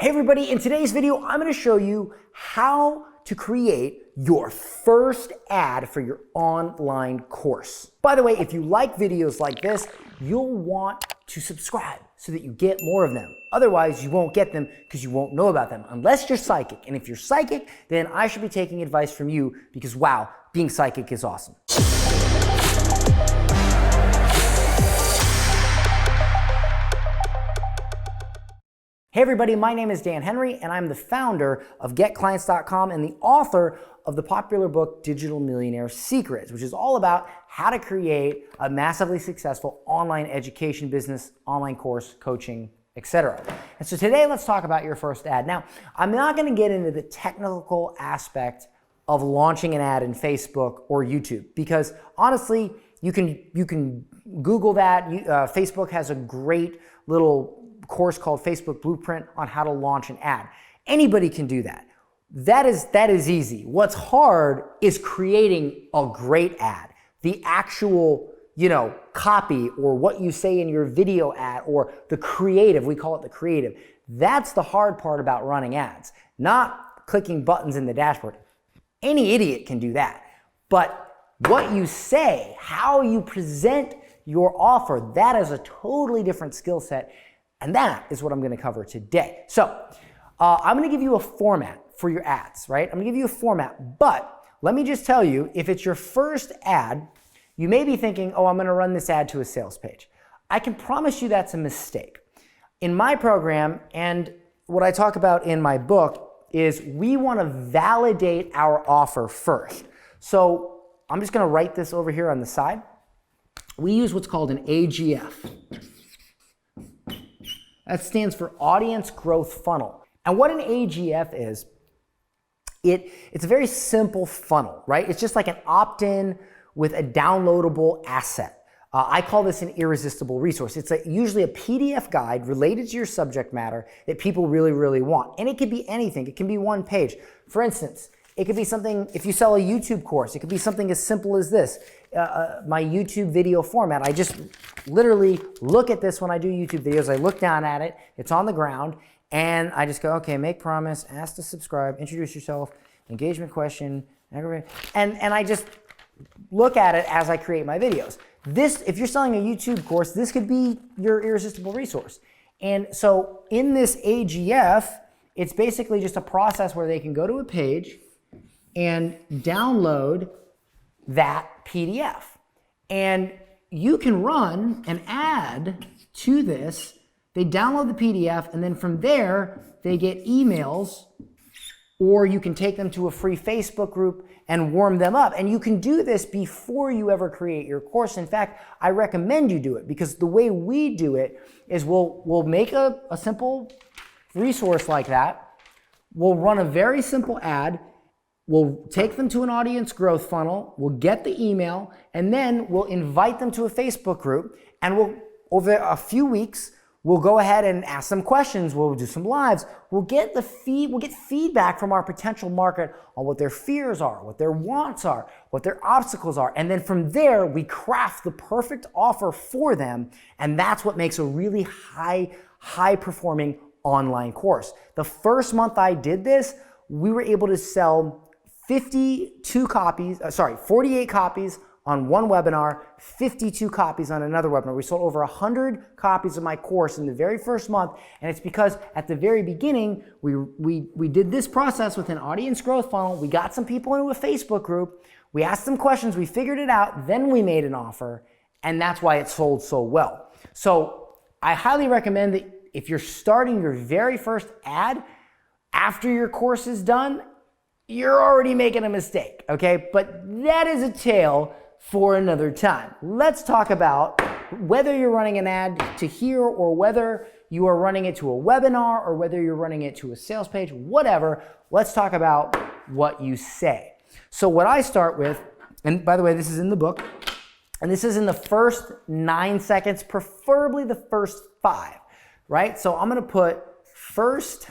Hey everybody, in today's video, I'm going to show you how to create your first ad for your online course. By the way, if you like videos like this, you'll want to subscribe so that you get more of them. Otherwise, you won't get them because you won't know about them unless you're psychic. And if you're psychic, then I should be taking advice from you because wow, being psychic is awesome. Hey everybody, my name is Dan Henry and I'm the founder of GetClients.com and the author of the popular book Digital Millionaire Secrets, which is all about how to create a massively successful online education business, online course, coaching, etc. And so today let's talk about your first ad. Now, I'm not going to get into the technical aspect of launching an ad in Facebook or YouTube because honestly, you can Google that. Facebook has a great little course called Facebook Blueprint on how to launch an ad. Anybody can do that. That is easy. What's hard is creating a great ad. The actual, copy or what you say in your video ad or the creative, we call it the creative. That's the hard part about running ads, not clicking buttons in the dashboard. Any idiot can do that. But what you say, how you present your offer, that is a totally different skill set. And that is what I'm going to cover today. So I'm going to give you a format for your ads, right? I'm going to give you a format, but let me just tell you, if it's your first ad, you may be thinking, oh, I'm going to run this ad to a sales page. I can promise you that's a mistake. In my program, and what I talk about in my book, is we want to validate our offer first. So I'm just going to write this over here on the side. We use what's called an AGF. That stands for Audience Growth Funnel. And what an AGF is, it's a very simple funnel, right? It's just like an opt-in with a downloadable asset. I call this an irresistible resource. It's usually a PDF guide related to your subject matter that people really, really want. And it could be anything. It can be one page. For instance, it could be something, if you sell a YouTube course, it could be something as simple as this. My YouTube video format. I just literally look at this when I do YouTube videos. I look down at it. It's on the ground. And I just go, okay, make promise, ask to subscribe, introduce yourself, engagement question, and I just look at it as I create my videos. This, if you're selling a YouTube course, this could be your irresistible resource. And so in this AGF, it's basically just a process where they can go to a page and download that PDF. And you can run an ad to this. They download the PDF, and then from there, they get emails, or you can take them to a free Facebook group and warm them up. And you can do this before you ever create your course. In fact, I recommend you do it because the way we do it is we'll make a simple resource like that. We'll run a very simple ad. We'll take them to an audience growth funnel, we'll get the email, and then we'll invite them to a Facebook group, and over a few weeks, we'll go ahead and ask them questions, we'll do some lives, we'll get feedback from our potential market on what their fears are, what their wants are, what their obstacles are, and then from there, we craft the perfect offer for them, and that's what makes a really high-performing online course. The first month I did this, we were able to sell 48 copies on one webinar, 52 copies on another webinar. We sold over 100 copies of my course in the very first month, and it's because at the very beginning, we did this process with an audience growth funnel. We got some people into a Facebook group. We asked them questions. We figured it out. Then we made an offer, and that's why it sold so well. So I highly recommend that if you're starting your very first ad, after your course is done, you're already making a mistake, okay? But that is a tale for another time. Let's talk about whether you're running an ad to here or whether you are running it to a webinar or whether you're running it to a sales page, whatever. Let's talk about what you say. So what I start with, and by the way, this is in the book, and this is in the first 9 seconds, preferably the first 5, right? So I'm gonna put first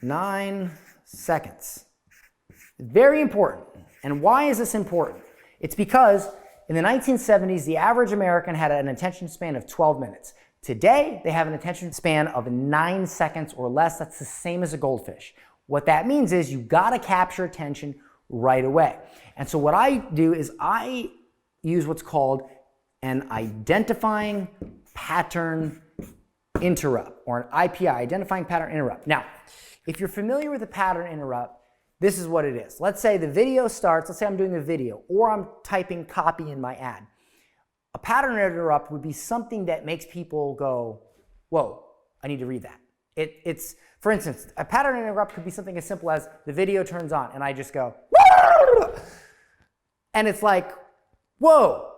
9 seconds. Very important. And why is this important? It's because in the 1970s, the average American had an attention span of 12 minutes. Today, they have an attention span of 9 seconds or less. That's the same as a goldfish. What that means is you gotta capture attention right away. And so what I do is I use what's called an identifying pattern interrupt, or an IPI, identifying pattern interrupt. Now, if you're familiar with a pattern interrupt, this is what it is. Let's say the video starts, let's say I'm doing a video, or I'm typing copy in my ad. A pattern interrupt would be something that makes people go, whoa, I need to read that. It's, for instance, a pattern interrupt could be something as simple as the video turns on and I just go, and it's like, whoa.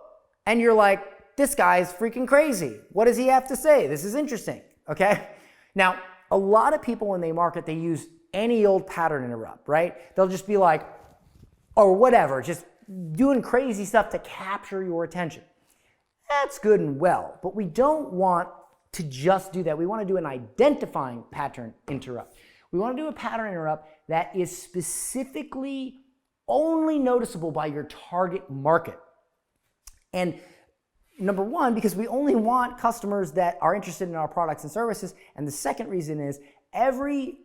And you're like, this guy's freaking crazy. What does he have to say? This is interesting, okay? Now, a lot of people when they market, they use any old pattern interrupt, right? They'll just be like, or whatever, just doing crazy stuff to capture your attention. That's good and well, but we don't want to just do that. We want to do an identifying pattern interrupt. We want to do a pattern interrupt that is specifically only noticeable by your target market. And number one, because we only want customers that are interested in our products and services. And the second reason is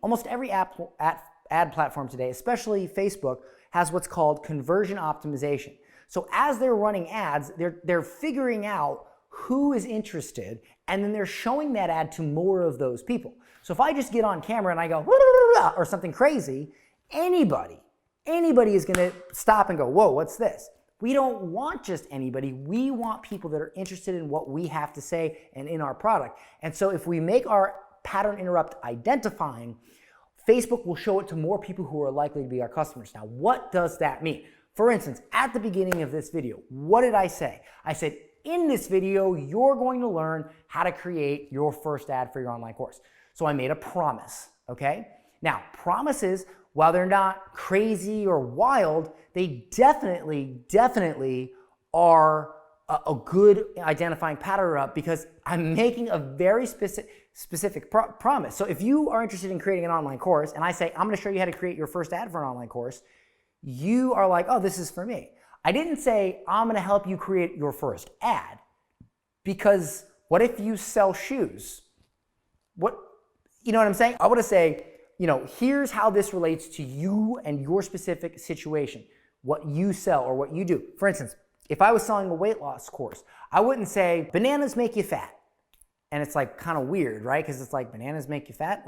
almost every ad platform today, especially Facebook, has what's called conversion optimization. So as they're running ads, they're figuring out who is interested, and then they're showing that ad to more of those people. So if I just get on camera and I go, or something crazy, anybody is gonna stop and go, whoa, what's this? We don't want just anybody. We want people that are interested in what we have to say and in our product. And so if we make our pattern interrupt identifying, Facebook will show it to more people who are likely to be our customers. Now, what does that mean? For instance, at the beginning of this video, what did I say? I said, in this video, you're going to learn how to create your first ad for your online course. So I made a promise, okay? Now, promises, while they're not crazy or wild, they definitely are a good identifying pattern interrupt because I'm making a very specific promise. So if you are interested in creating an online course and I say, I'm gonna show you how to create your first ad for an online course, you are like, oh, this is for me. I didn't say, I'm gonna help you create your first ad, because what if you sell shoes? You know what I'm saying? I wanna say, here's how this relates to you and your specific situation, what you sell or what you do. For instance, if I was selling a weight loss course, I wouldn't say, bananas make you fat. And it's like kind of weird, right? Because it's like, bananas make you fat?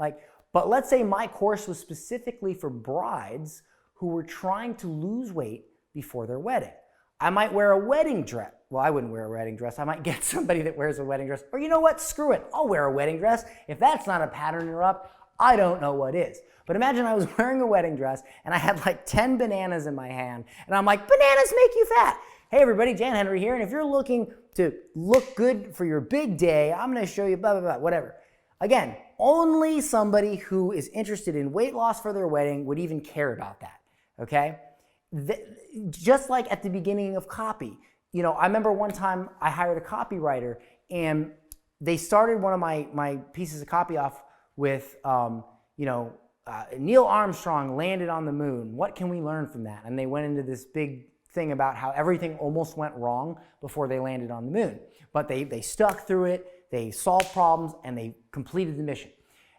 But let's say my course was specifically for brides who were trying to lose weight before their wedding. I might wear a wedding dress. Well, I wouldn't wear a wedding dress. I might get somebody that wears a wedding dress. Or you know what? Screw it. I'll wear a wedding dress. If that's not a pattern interrupt, I don't know what is. But imagine I was wearing a wedding dress and I had like 10 bananas in my hand and I'm like, bananas make you fat. Hey everybody, Jan Henry here, and if you're looking to look good for your big day, I'm gonna show you blah, blah, blah, whatever. Again, only somebody who is interested in weight loss for their wedding would even care about that, okay? Just like at the beginning of copy. I remember one time I hired a copywriter and they started one of my pieces of copy off with, Neil Armstrong landed on the moon. What can we learn from that? And they went into this big thing about how everything almost went wrong before they landed on the moon. But they stuck through it, they solved problems, and they completed the mission.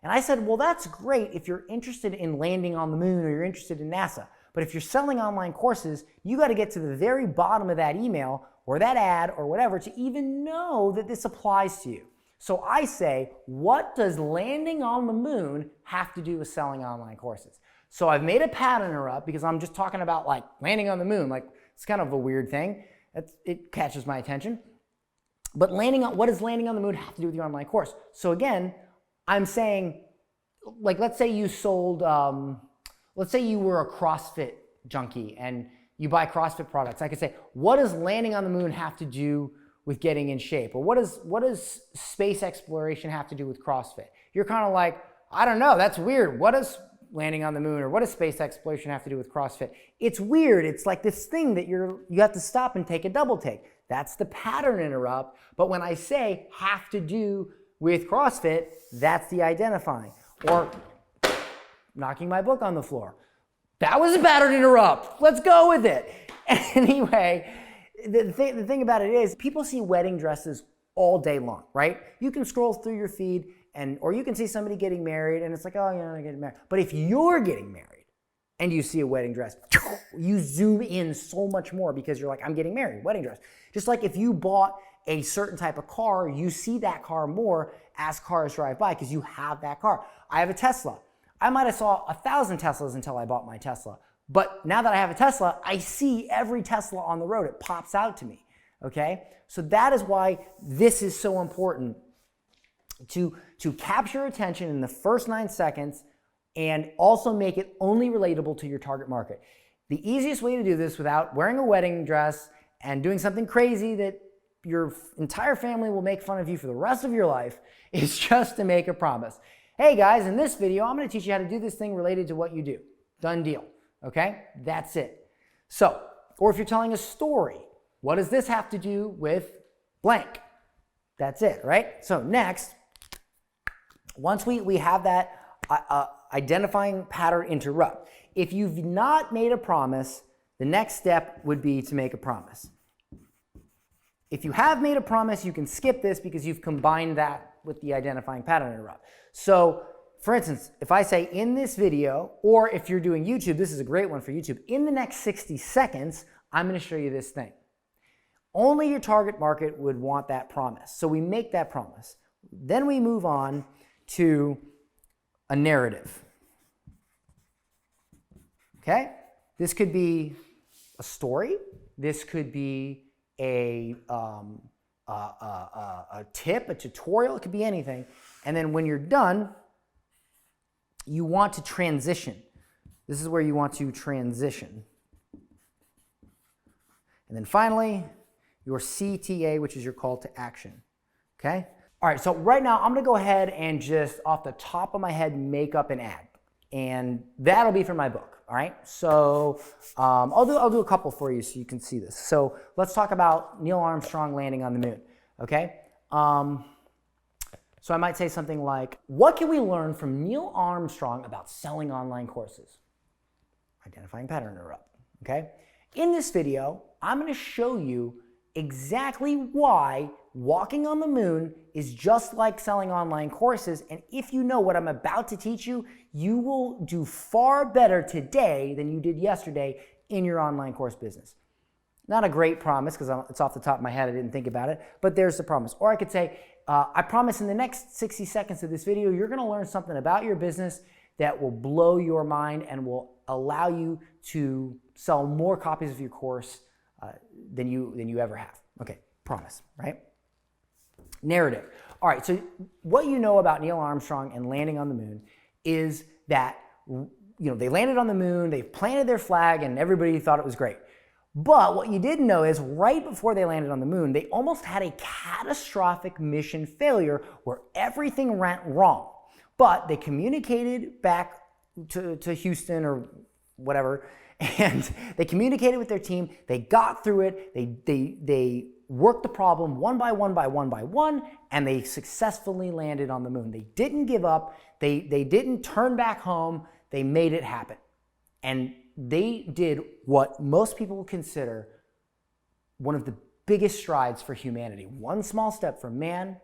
And I said, well, that's great if you're interested in landing on the moon or you're interested in NASA. But if you're selling online courses, you got to get to the very bottom of that email or that ad or whatever to even know that this applies to you. So I say, what does landing on the moon have to do with selling online courses? So I've made a pattern interrupt because I'm just talking about like landing on the moon. Like it's kind of a weird thing. It catches my attention. But what does landing on the moon have to do with your online course? So again, I'm saying, like, let's say you sold, let's say you were a CrossFit junkie and you buy CrossFit products. I could say, what does landing on the moon have to do with getting in shape? Or what does space exploration have to do with CrossFit? You're kind of like, I don't know, that's weird. What does landing on the moon or what does space exploration have to do with CrossFit? It's weird. It's like this thing that you have to stop and take a double take. That's the pattern interrupt. But when I say have to do with CrossFit, that's the identifying. Or knocking my book on the floor. That was a pattern interrupt. Let's go with it. Anyway, the thing about it is people see wedding dresses all day long, right? You can scroll through your feed or you can see somebody getting married and it's like, oh, they're getting married. But if you're getting married and you see a wedding dress, you zoom in so much more because you're like, I'm getting married, wedding dress. Just like if you bought a certain type of car, you see that car more as cars drive by because you have that car. I have a Tesla. I might have saw 1,000 Teslas until I bought my Tesla. But now that I have a Tesla, I see every Tesla on the road. It pops out to me, okay? So that is why this is so important to capture attention in the first 9 seconds and also make it only relatable to your target market. The easiest way to do this without wearing a wedding dress and doing something crazy that your entire family will make fun of you for the rest of your life is just to make a promise. Hey guys, in this video, I'm going to teach you how to do this thing related to what you do. Done deal. Okay? That's it. So, or if you're telling a story, what does this have to do with blank? That's it, right? So next, once we have that identifying pattern interrupt, if you've not made a promise, the next step would be to make a promise. If you have made a promise, you can skip this because you've combined that with the identifying pattern interrupt. So, for instance, if I say in this video, or if you're doing YouTube, this is a great one for YouTube, in the next 60 seconds, I'm going to show you this thing. Only your target market would want that promise. So we make that promise. Then we move on to a narrative. Okay? This could be a story. This could be a tip, a tutorial. It could be anything. And then when you're done, you want to transition. This is where you want to transition. And then finally, your CTA, which is your call to action. Okay? All right, so right now I'm going to go ahead and just off the top of my head make up an ad. And that'll be for my book. All right? So I'll do a couple for you so you can see this. So let's talk about Neil Armstrong landing on the moon. Okay? So I might say something like, what can we learn from Neil Armstrong about selling online courses? Identifying pattern interrupt, okay? In this video, I'm going to show you exactly why walking on the moon is just like selling online courses. And if you know what I'm about to teach you, you will do far better today than you did yesterday in your online course business. Not a great promise because it's off the top of my head, I didn't think about it, but there's the promise. Or I could say, I promise in the next 60 seconds of this video, you're going to learn something about your business that will blow your mind and will allow you to sell more copies of your course than you ever have. Okay, promise, right? Narrative. All right, so what you know about Neil Armstrong and landing on the moon is that they landed on the moon, they planted their flag, and everybody thought it was great. But what you didn't know is right before they landed on the moon, they almost had a catastrophic mission failure where everything went wrong. But they communicated back to Houston or whatever, and they communicated with their team. They got through it. They worked the problem one by one, and they successfully landed on the moon. They didn't give up. They didn't turn back home. They made it happen. And they did what most people would consider one of the biggest strides for humanity. One small step for man,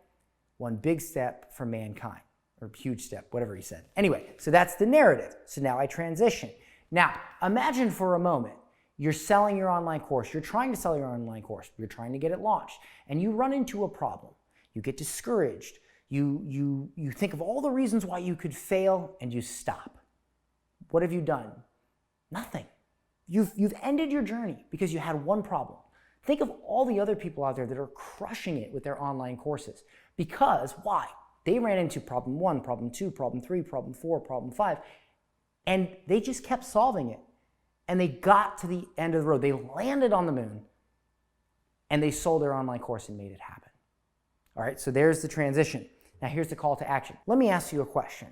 one big step for mankind, or huge step, whatever he said. Anyway, so that's the narrative. So now I transition. Now, imagine for a moment, you're selling your online course. You're trying to sell your online course. You're trying to get it launched, and you run into a problem. You get discouraged. You think of all the reasons why you could fail, and you stop. What have you done? Nothing. You've ended your journey because you had one problem. Think of all the other people out there that are crushing it with their online courses. Because, why? They ran into problem 1, problem 2, problem 3, problem 4, problem 5, and they just kept solving it. And they got to the end of the road. They landed on the moon, and they sold their online course and made it happen. All right, so there's the transition. Now here's the call to action. Let me ask you a question.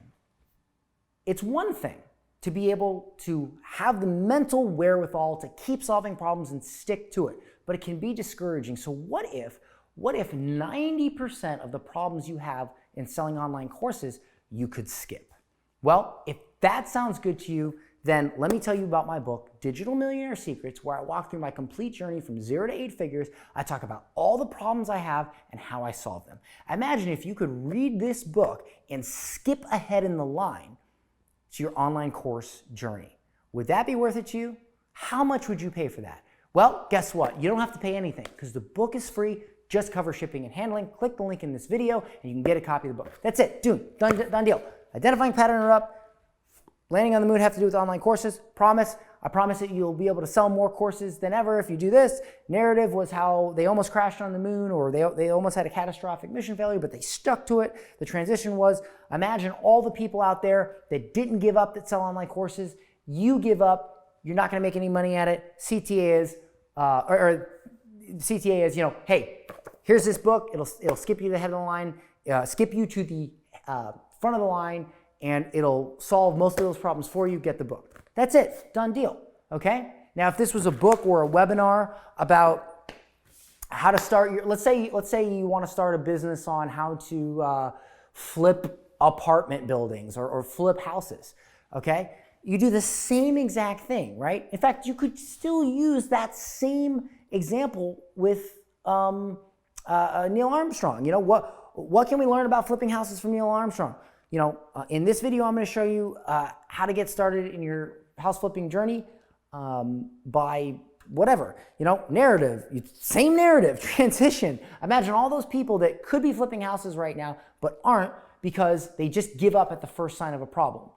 It's one thing to be able to have the mental wherewithal to keep solving problems and stick to it, but it can be discouraging. So what if 90% of the problems you have in selling online courses you could skip? Well, if that sounds good to you, then let me tell you about my book, Digital Millionaire Secrets, where I walk through my complete journey from 0 to 8 figures. I talk about all the problems I have and how I solve them. Imagine if you could read this book and skip ahead in the line to your online course journey. Would that be worth it to you? How much would you pay for that? Well, guess what? You don't have to pay anything because the book is free. Just cover shipping and handling. Click the link in this video and you can get a copy of the book. That's it. Done deal. Identifying pattern interrupt. Landing on the moon have to do with online courses. I promise that you'll be able to sell more courses than ever if you do this. Narrative was how they almost crashed on the moon, or they almost had a catastrophic mission failure, but they stuck to it. The transition was, imagine all the people out there that didn't give up that sell online courses. You give up, you're not going to make any money at it. CTA is, you know, hey, here's this book. It'll skip you to the head of the line, skip you to the front of the line, and it'll solve most of those problems for you. Get the book. That's it. Done deal. Okay? Now, if this was a book or a webinar about how to start your, let's say you want to start a business on how to flip apartment buildings or flip houses. Okay? You do the same exact thing, right? In fact, you could still use that same example with Neil Armstrong. You know, what can we learn about flipping houses from Neil Armstrong? You know, in this video, I'm going to show you how to get started in your house flipping journey by whatever, you know, narrative, same narrative, transition. Imagine all those people that could be flipping houses right now, but aren't because they just give up at the first sign of a problem.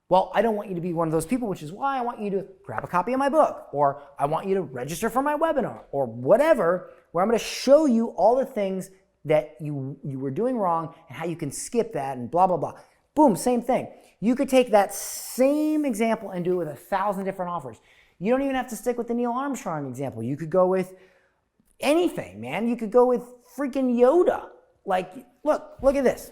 Well, I don't want you to be one of those people, which is why I want you to grab a copy of my book, or I want you to register for my webinar, or whatever, where I'm going to show you all the things that you were doing wrong and how you can skip that and blah, blah, blah. Boom, same thing. You could take that same example and do it with 1,000 different offers. You don't even have to stick with the Neil Armstrong example. You could go with anything, man. You could go with freaking Yoda. Like, look at this.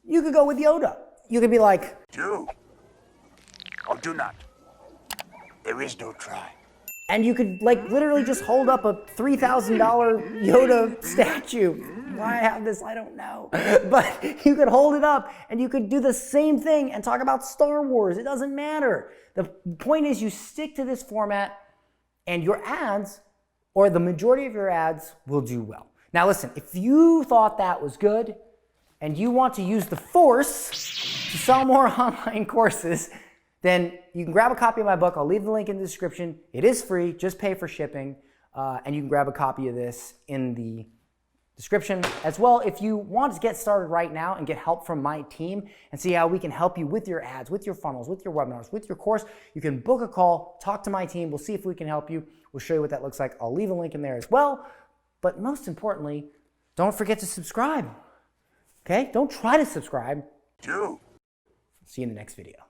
You could go with Yoda. You could be like, do or do not. There is no try. And you could like literally just hold up a $3,000 Yoda statue. Why I have this, I don't know. But you could hold it up and you could do the same thing and talk about Star Wars. It doesn't matter. The point is you stick to this format and your ads, or the majority of your ads, will do well. Now listen, if you thought that was good and you want to use the force to sell more online courses, then you can grab a copy of my book. I'll leave the link in the description. It is free, just pay for shipping. And you can grab a copy of this in the description as well. If you want to get started right now and get help from my team and see how we can help you with your ads, with your funnels, with your webinars, with your course, you can book a call, talk to my team. We'll see if we can help you. We'll show you what that looks like. I'll leave a link in there as well. But most importantly, don't forget to subscribe. Okay? Don't try to subscribe. Do. See you in the next video.